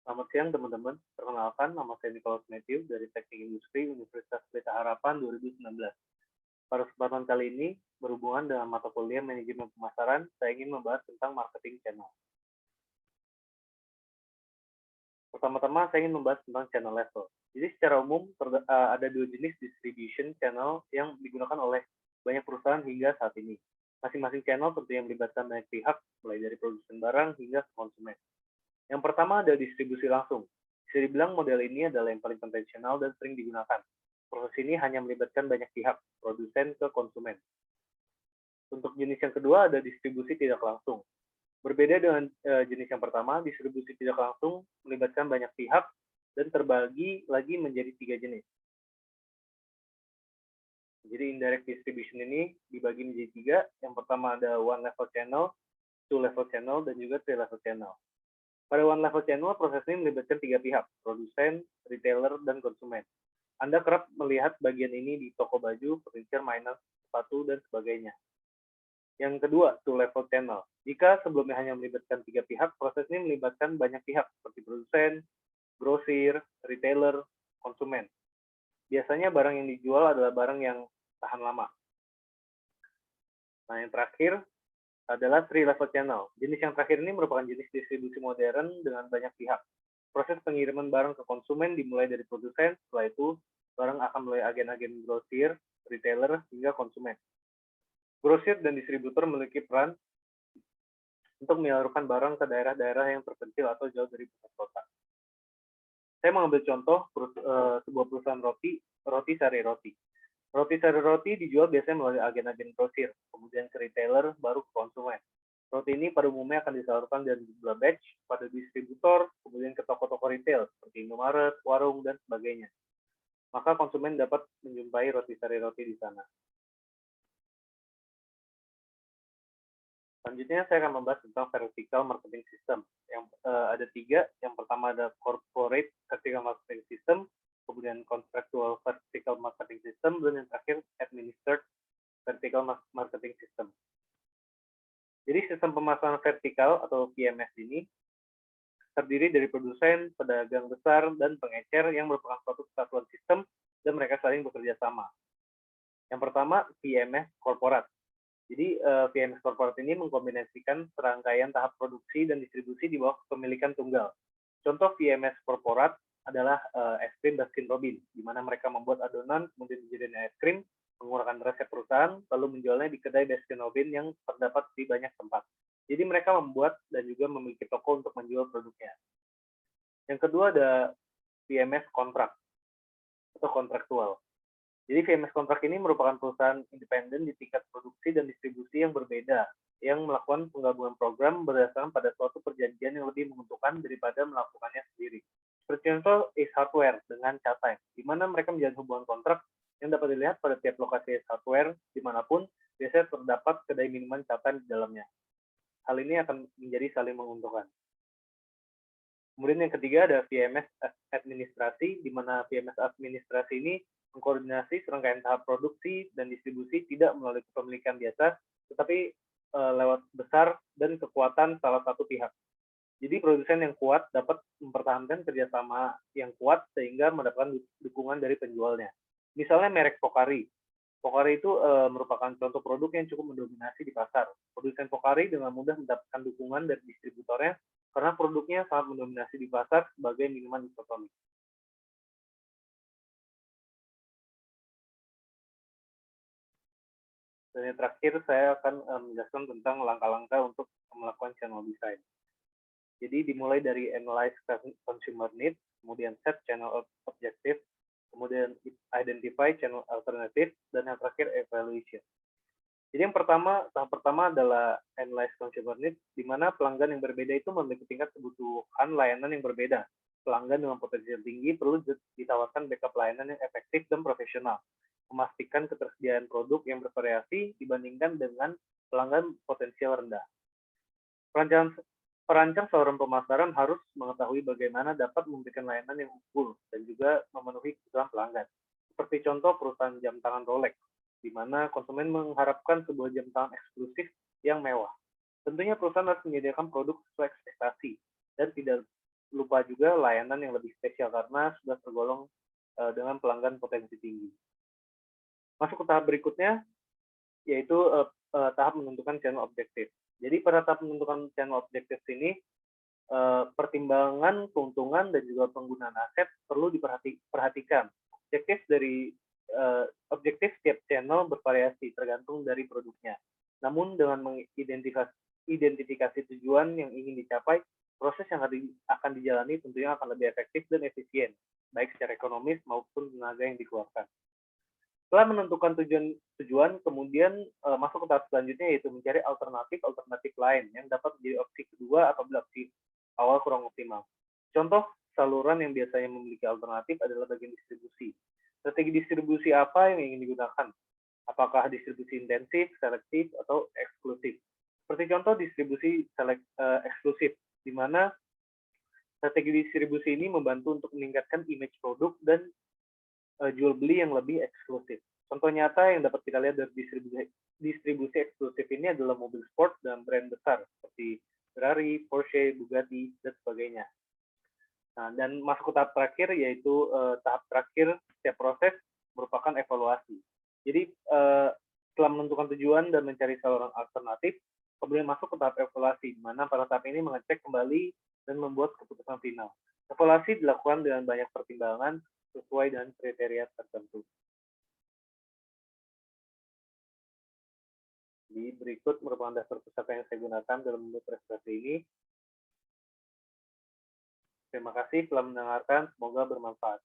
Selamat siang teman-teman, perkenalkan nama saya Nicholas Matthew dari Teknik Industri Universitas Pelita Harapan 2019. Pada kesempatan kali ini, berhubungan dengan mata kuliah Manajemen Pemasaran, saya ingin membahas tentang marketing channel. Pertama-tama, saya ingin membahas tentang channel level. Jadi secara umum, ada dua jenis distribution channel yang digunakan oleh banyak perusahaan hingga saat ini. Masing-masing channel tentunya melibatkan banyak pihak, mulai dari produsen barang hingga konsumen. Yang pertama ada distribusi langsung. Bisa dibilang model ini adalah yang paling konvensional dan sering digunakan. Proses ini hanya melibatkan banyak pihak, produsen ke konsumen. Untuk jenis yang kedua ada distribusi tidak langsung. Berbeda dengan jenis yang pertama, distribusi tidak langsung melibatkan banyak pihak dan terbagi lagi menjadi 3 jenis. Jadi indirect distribution ini dibagi menjadi 3. Yang pertama ada one level channel, two level channel, dan juga three level channel. Pada one level channel, proses ini melibatkan 3 pihak, produsen, retailer, dan konsumen. Anda kerap melihat bagian ini di toko baju, furniture, mainan, sepatu, dan sebagainya. Yang kedua, two level channel. Jika sebelumnya hanya melibatkan 3 pihak, proses ini melibatkan banyak pihak, seperti produsen, grosir, retailer, konsumen. Biasanya barang yang dijual adalah barang yang tahan lama. Nah, yang terakhir adalah three level channel. Jenis yang terakhir ini merupakan jenis distribusi modern dengan banyak pihak. Proses pengiriman barang ke konsumen dimulai dari produsen, setelah itu barang akan melalui agen-agen grosir, retailer, hingga konsumen. Grosir dan distributor memiliki peran untuk menyalurkan barang ke daerah-daerah yang terpencil atau jauh dari pusat kota. Saya mengambil contoh sebuah perusahaan roti sari roti. Roti sari roti dijual biasanya melalui agen-agen grosir, kemudian ke retailer, baru ke konsumen. Roti ini pada umumnya akan disalurkan dari jumlah batch pada distributor, kemudian ke toko-toko retail seperti Indomaret, warung, dan sebagainya. Maka konsumen dapat menjumpai roti sari roti di sana. Selanjutnya saya akan membahas tentang vertical marketing system. Yang ada 3. Yang pertama ada corporate vertical marketing system, kemudian contractual vertical marketing system, dan yang terakhir administered vertical marketing system. Jadi sistem pemasaran vertikal atau VMS ini terdiri dari produsen, pedagang besar, dan pengecer yang merupakan suatu kesatuan sistem dan mereka saling bekerja sama. Yang pertama, VMS korporat. Jadi VMS korporat ini mengkombinasikan serangkaian tahap produksi dan distribusi di bawah kepemilikan tunggal. Contoh VMS korporat adalah es krim Baskin Robbins, di mana mereka membuat adonan, kemudian dijadikan es krim, menggunakan resep perusahaan, lalu menjualnya di kedai Baskin Robbins yang terdapat di banyak tempat. Jadi mereka membuat dan juga memiliki toko untuk menjual produknya. Yang kedua ada VMS kontrak atau kontraktual. Jadi VMS kontrak ini merupakan perusahaan independen di tingkat produksi dan distribusi yang berbeda, yang melakukan penggabungan program berdasarkan pada suatu perjanjian yang lebih menguntungkan daripada melakukannya sendiri. Seperti contoh Ace Hardware dengan Chatime, di mana mereka menjalin hubungan kontrak yang dapat dilihat pada tiap lokasi Ace Hardware dimanapun, biasanya terdapat kedai minuman Chatime di dalamnya. Hal ini akan menjadi saling menguntungkan. Kemudian yang ketiga ada VMS administrasi, di mana VMS administrasi ini mengkoordinasi serangkaian tahap produksi dan distribusi tidak melalui kepemilikan biasa, tetapi lewat besar dan kekuatan salah satu pihak. Jadi produsen yang kuat dapat mempertahankan kerjasama yang kuat sehingga mendapatkan dukungan dari penjualnya. Misalnya merek Pocari. Pocari itu merupakan contoh produk yang cukup mendominasi di pasar. Produsen Pocari dengan mudah mendapatkan dukungan dari distributornya karena produknya sangat mendominasi di pasar sebagai minuman isotonik. Dan yang terakhir, saya akan menjelaskan tentang langkah-langkah untuk melakukan channel design. Jadi dimulai dari analyze consumer needs, kemudian set channel objective, kemudian identify channel alternative, dan yang terakhir evaluation. Jadi tahap pertama adalah analyze consumer needs, di mana pelanggan yang berbeda itu memiliki tingkat kebutuhan layanan yang berbeda. Pelanggan dengan potensi tinggi perlu ditawarkan backup layanan yang efektif dan profesional, memastikan ketersediaan produk yang bervariasi dibandingkan dengan pelanggan potensial rendah. Perancang saluran pemasaran harus mengetahui bagaimana dapat memberikan layanan yang unggul dan juga memenuhi kebutuhan pelanggan. Seperti contoh perusahaan jam tangan Rolex, di mana konsumen mengharapkan sebuah jam tangan eksklusif yang mewah. Tentunya perusahaan harus menyediakan produk sesuai ekspektasi dan tidak lupa juga juga layanan yang lebih spesial karena sudah tergolong dengan pelanggan potensi tinggi. Masuk ke tahap berikutnya, yaitu tahap menentukan channel objektif. Jadi pada tahap menentukan channel objektif ini, pertimbangan keuntungan dan juga penggunaan aset perlu diperhatikan. Objektif setiap channel bervariasi tergantung dari produknya. Namun dengan mengidentifikasi tujuan yang ingin dicapai, proses yang akan dijalani tentunya akan lebih efektif dan efisien, baik secara ekonomis maupun tenaga yang dikeluarkan. Setelah menentukan tujuan, kemudian masuk ke tahap selanjutnya, yaitu mencari alternatif lain yang dapat menjadi opsi kedua apabila opsi awal kurang optimal. Contoh saluran yang biasanya memiliki alternatif adalah bagian distribusi. Strategi distribusi apa yang ingin digunakan? Apakah distribusi intensif, selektif, atau eksklusif? Seperti contoh distribusi eksklusif, di mana strategi distribusi ini membantu untuk meningkatkan image produk dan jual beli yang lebih eksklusif. Contoh nyata yang dapat kita lihat dari distribusi eksklusif ini adalah mobil sport dan brand besar seperti Ferrari, Porsche, Bugatti, dan sebagainya. Nah, dan masuk ke tahap terakhir, yaitu tahap terakhir setiap proses merupakan evaluasi. Jadi setelah menentukan tujuan dan mencari saluran alternatif, kemudian masuk ke tahap evaluasi, di mana pada tahap ini mengecek kembali dan membuat keputusan final. Evaluasi dilakukan dengan banyak pertimbangan sesuai dengan kriteria tertentu. Jadi berikut merupakan dasar pustaka yang saya gunakan dalam membuat presentasi ini. Terima kasih telah mendengarkan, semoga bermanfaat.